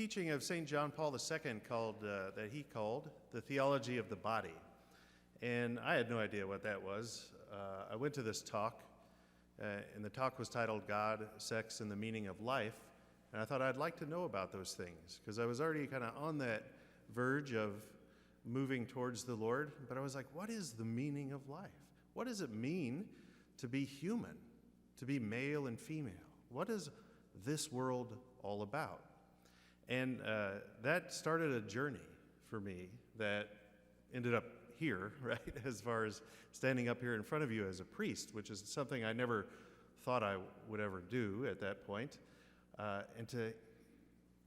teaching of St. John Paul II that he called the theology of the body. And I had no idea what that was. I went to this talk, and the talk was titled God, Sex, and the Meaning of Life. And I thought I'd like to know about those things, because I was already kind of on that verge of moving towards the Lord. But I was like, what is the meaning of life? What does it mean to be human, to be male and female? What is this world all about? And that started a journey for me that ended up here, right, as far as standing up here in front of you as a priest, which is something I never thought I would ever do at that point.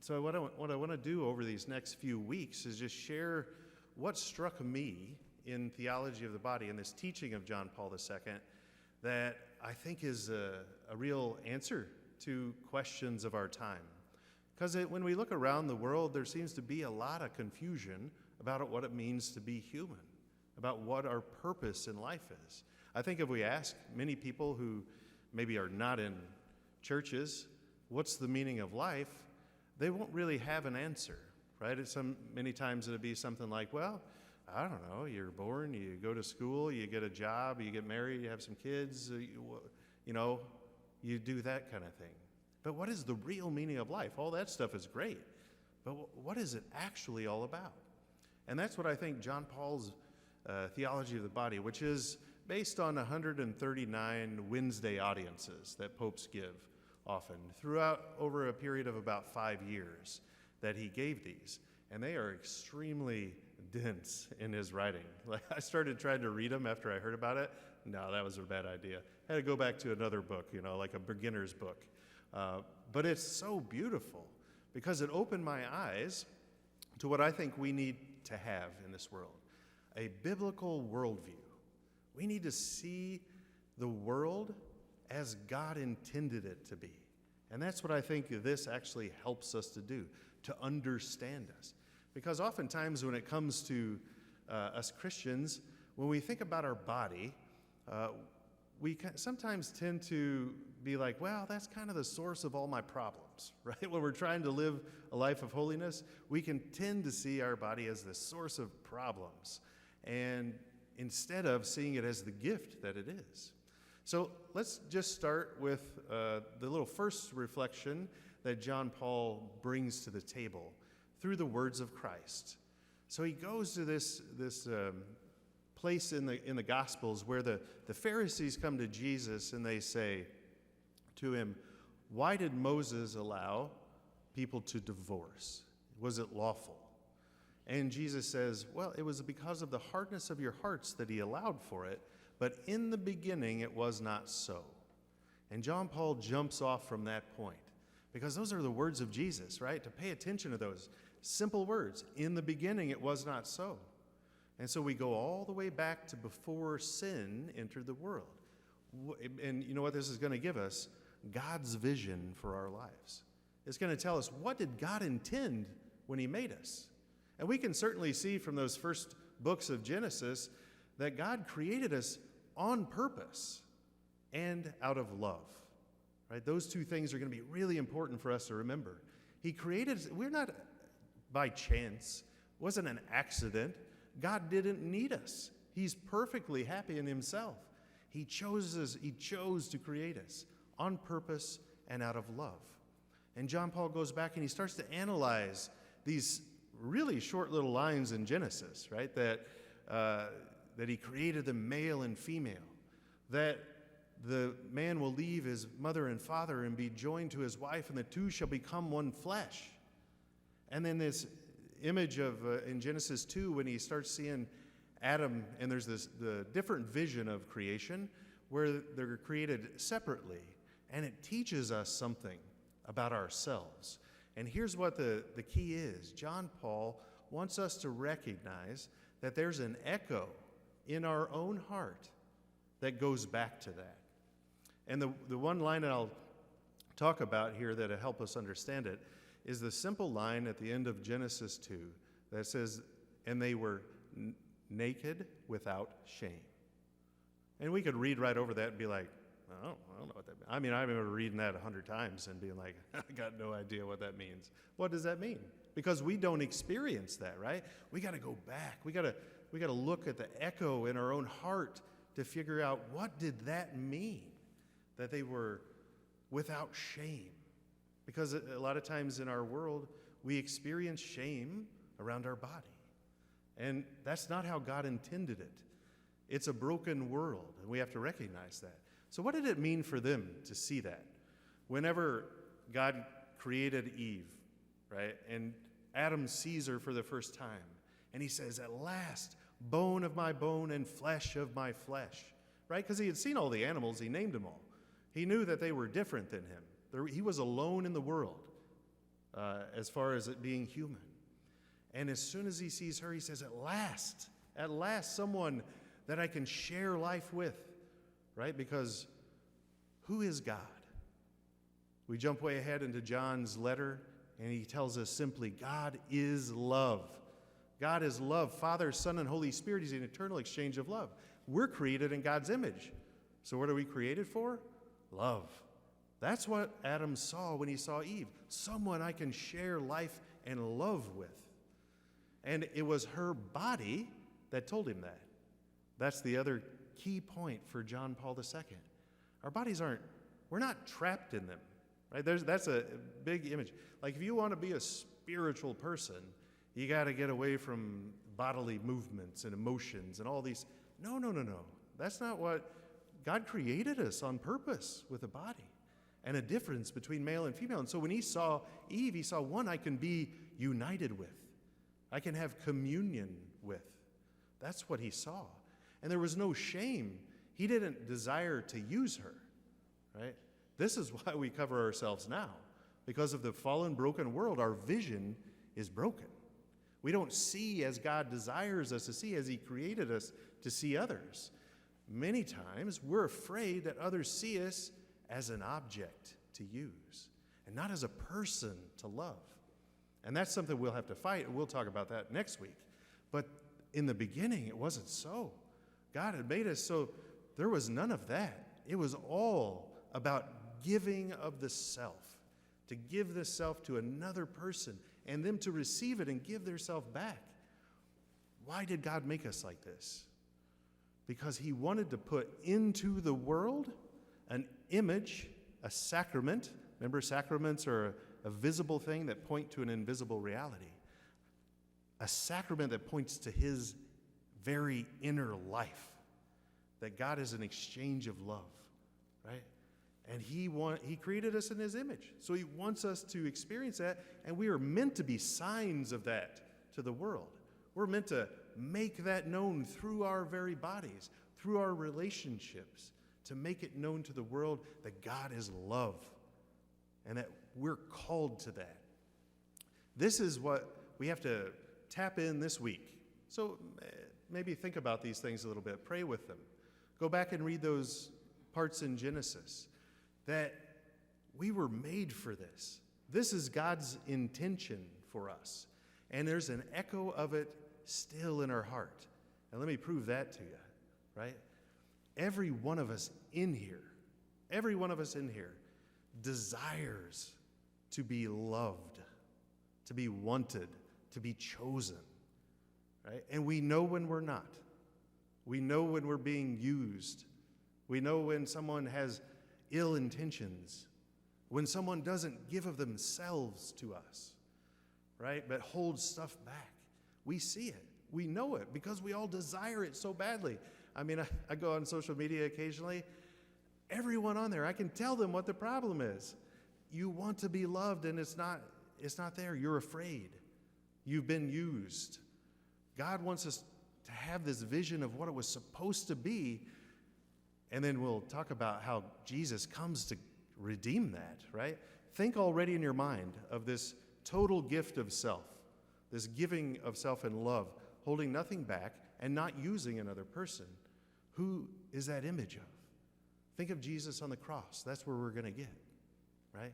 So what I want to do over these next few weeks is just share what struck me in theology of the body and this teaching of John Paul II that I think is a real answer to questions of our time. Because when we look around the world, there seems to be a lot of confusion about what it means to be human, about what our purpose in life is. I think if we ask many people who maybe are not in churches, what's the meaning of life, they won't really have an answer, right? Many times it'll be something like, well, I don't know, you're born, you go to school, you get a job, you get married, you have some kids, you do that kind of thing. But what is the real meaning of life? All that stuff is great, but what is it actually all about? And that's what I think John Paul's theology of the body, which is based on 139 Wednesday audiences that popes give often throughout over a period of about 5 years that he gave these. And they are extremely dense in his writing. Like, I started trying to read them after I heard about it. No, that was a bad idea. I had to go back to another book, like a beginner's book. But it's so beautiful because it opened my eyes to what I think we need to have in this world, a biblical worldview. We need to see the world as God intended it to be. And that's what I think this actually helps us to do, to understand us. Because oftentimes when it comes to us Christians, when we think about our body, we sometimes tend to be like, well, that's kind of the source of all my problems, right? When we're trying to live a life of holiness, we can tend to see our body as the source of problems, and instead of seeing it as the gift that it is. So let's just start with the little first reflection that John Paul brings to the table through the words of Christ. So he goes to this place in the Gospels where the Pharisees come to Jesus and they say to him, why did Moses allow people to divorce? Was it lawful? And Jesus says, well, it was because of the hardness of your hearts that he allowed for it, but in the beginning it was not so. And John Paul jumps off from that point because those are the words of Jesus, right? To pay attention to those simple words. In the beginning it was not so. And so we go all the way back to before sin entered the world. And you know what this is going to give us? God's vision for our lives. It's going to tell us, what did God intend when he made us? And we can certainly see from those first books of Genesis that God created us on purpose and out of love. Right? Those two things are going to be really important for us to remember. He created us, we're not by chance. It wasn't an accident. God didn't need us. He's perfectly happy in himself. He chose to create us on purpose and out of love. And John Paul goes back and he starts to analyze these really short little lines in Genesis, right? That he created them male and female, that the man will leave his mother and father and be joined to his wife, and the two shall become one flesh. And then this image of in Genesis 2 when he starts seeing Adam, and there's the different vision of creation where they're created separately, and it teaches us something about ourselves. And here's what the key is. John Paul wants us to recognize that there's an echo in our own heart that goes back to that. And the one line that I'll talk about here that'll help us understand it is the simple line at the end of Genesis 2 that says, and they were naked without shame. And we could read right over that and be like, I don't know what that means. I mean, I remember reading that 100 times and being like, I got no idea what that means. What does that mean? Because we don't experience that, right? We got to go back. We got to look at the echo in our own heart to figure out, what did that mean? That they were without shame. Because a lot of times in our world, we experience shame around our body. And that's not how God intended it. It's a broken world, and we have to recognize that. So what did it mean for them to see that? Whenever God created Eve, right, and Adam sees her for the first time, and he says, "At last, bone of my bone and flesh of my flesh," right? Because he had seen all the animals, he named them all. He knew that they were different than him. He was alone in the world as far as it being human. And as soon as he sees her, he says, at last, someone that I can share life with, right? Because who is God? We jump way ahead into John's letter, and he tells us simply, God is love. God is love. Father, Son, and Holy Spirit is an eternal exchange of love. We're created in God's image. So what are we created for? Love. That's what Adam saw when he saw Eve. Someone I can share life and love with. And it was her body that told him that. That's the other key point for John Paul II. Our bodies we're not trapped in them, right? That's a big image. Like, if you want to be a spiritual person, you got to get away from bodily movements and emotions and all these. No. That's not what God created us on purpose, with a body and a difference between male and female. And so when he saw Eve, he saw one I can be united with. I can have communion with. That's what he saw. And there was no shame. He didn't desire to use her, right? This is why we cover ourselves now. Because of the fallen, broken world, our vision is broken. We don't see as God desires us to see, as he created us to see others. Many times, we're afraid that others see us as an object to use and not as a person to love. And that's something we'll have to fight, and we'll talk about that next week. But in the beginning, it wasn't so. God had made us so there was none of that. It was all about giving of the self, to give the self to another person and them to receive it and give their self back. Why did God make us like this? Because he wanted to put into the world an image, a sacrament. Remember, sacraments are a visible thing that point to an invisible reality. A sacrament that points to his very inner life. That God is an exchange of love, right? And he created us in his image. So he wants us to experience that, and we are meant to be signs of that to the world. We're meant to make that known through our very bodies, through our relationships, to make it known to the world that God is love and that we're called to that. This is what we have to tap in this week. So maybe think about these things a little bit. Pray with them. Go back and read those parts in Genesis, that we were made for this. This is God's intention for us. And there's an echo of it still in our heart. And let me prove that to you, right? Every one of us in here desires to be loved, to be wanted, to be chosen, right? And we know when we're not. We know when we're being used. We know when someone has ill intentions, when someone doesn't give of themselves to us, right? But holds stuff back. We see it. We know it because we all desire it so badly. I mean, I go on social media occasionally. Everyone on there, I can tell them what the problem is. You want to be loved, and it's not there. You're afraid. You've been used. God wants us to have this vision of what it was supposed to be, and then we'll talk about how Jesus comes to redeem that, right? Think already in your mind of this total gift of self, this giving of self in love, holding nothing back and not using another person. Who is that image of? Think of Jesus on the cross. That's where we're going to get, right?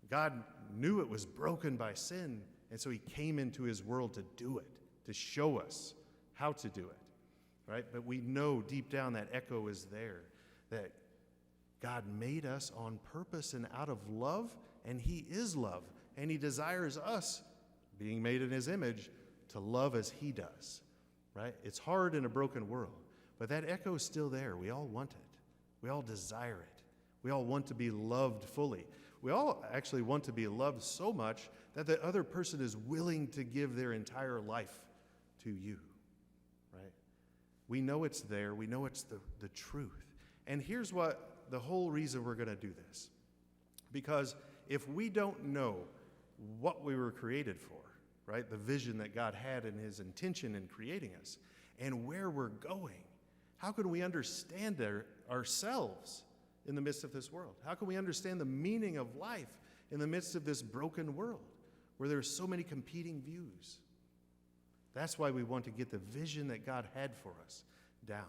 God knew it was broken by sin, and so he came into his world to do it, to show us how to do it, right? But we know deep down that echo is there, that God made us on purpose and out of love, and he is love. And he desires us, being made in his image, to love as he does, right? It's hard in a broken world, but that echo is still there. We all want it. We all desire it. We all want to be loved fully. We all actually want to be loved so much that the other person is willing to give their entire life to you, right? We know it's there. We know it's the truth. And here's what the whole reason we're going to do this. Because if we don't know what we were created for, right, the vision that God had in his intention in creating us, and where we're going, how can we understand ourselves in the midst of this world? How can we understand the meaning of life in the midst of this broken world where there are so many competing views? That's why we want to get the vision that God had for us down.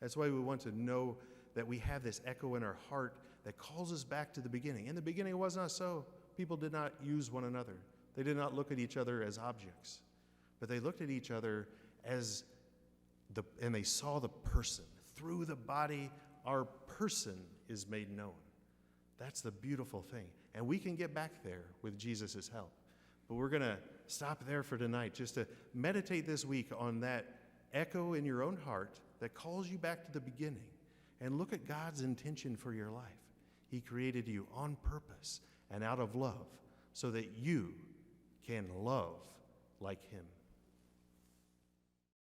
That's why we want to know that we have this echo in our heart that calls us back to the beginning. In the beginning, it was not so. People did not use one another. They did not look at each other as objects, but they looked at each other and they saw the person. Through the body, our person is made known. That's the beautiful thing. And we can get back there with Jesus' help. But we're going to stop there for tonight, just to meditate this week on that echo in your own heart that calls you back to the beginning, and look at God's intention for your life. He created you on purpose and out of love so that you can love like him.